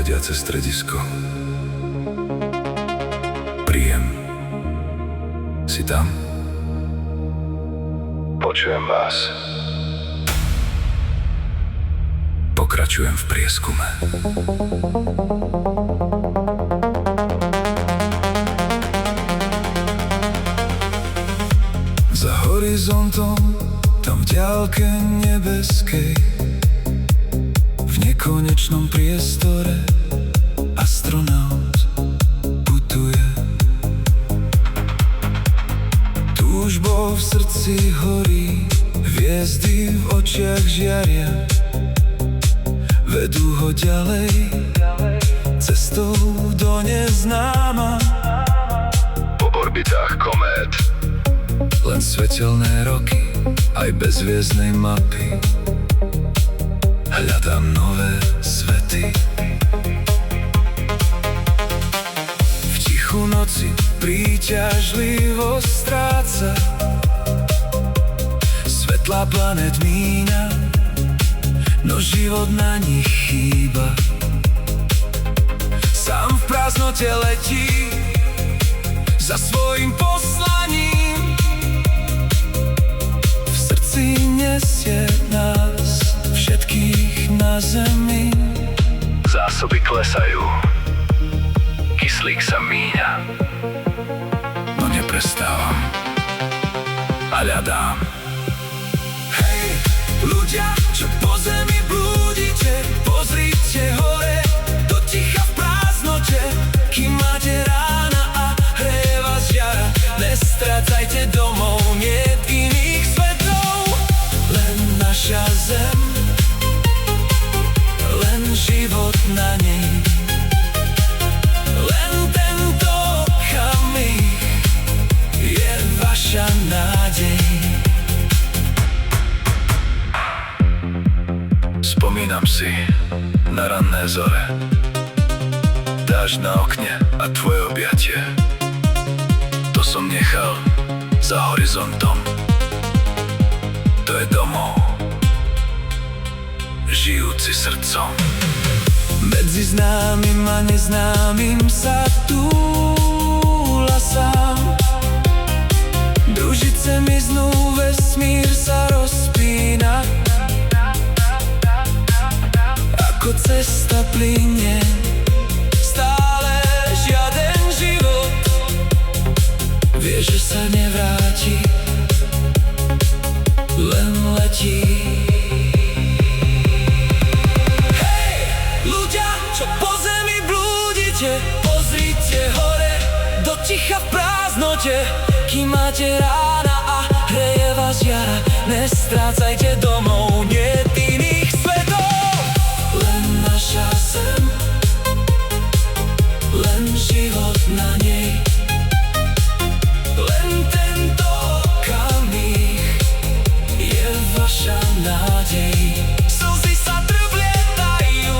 riadiace stredisko. Príjem. Si tam? Počujem vás. Pokračujem v prieskume. Za horizontom, tam v diaľke nebeskej, v nekonečnom priestore astronaut putuje. Túžbou v srdci horí, hviezdy v očiach žiaria, vedú ho ďalej, cestou do neznáma. Po orbitách komét len svetelné roky, aj bez hviezdnej mapy hľadám nové svety. V tichu noci príťažlivo stráca, svetlá planet míňa, no život na nich chýba. Sám v prázdnote letí za svojím poslaním, v srdci nesie nás všetkých na zemi. Zásoby klesajú, kyslík sa míňa, no neprestávam a hľadám. Hej, ľudia, čo po zemi blúdite, pozrite hore, do ticha v prázdnote, kým máte rána a hreje vás žiara. Nestrácajte domov, niet iných svetov, len naša zem, len život na nej, len tento kamík je vaša nádej. Spomínam si na ranné zore, dážď na okne a tvoje objatie. To som nechal za horizontom, to je domov, žijúci srdcom. Medzi známym a neznámym sa túla sám, družice miznú, vesmír sa rozpína, ako cesta plynie, stále žiaden život vie, že sa nevráti, len letí. Hej, ľudia, čo po zemi blúdite, pozrite hore, do ticha v prázdnote, kým máte rána a hreje vás jara. Nestrácajte domov, niet iných svetov, len naša zem, len život na nej, len tento kamík je vaša nádej. Slzy sa trblietajú,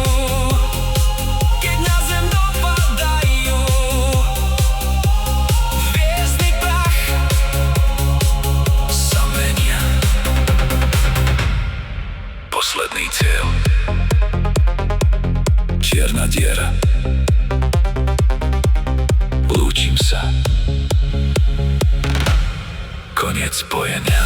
keď na zem dopadajú, hviezdny prach sa menia. Posledný cieľ, čierna diera. Lúčim sa, koniec spojenia.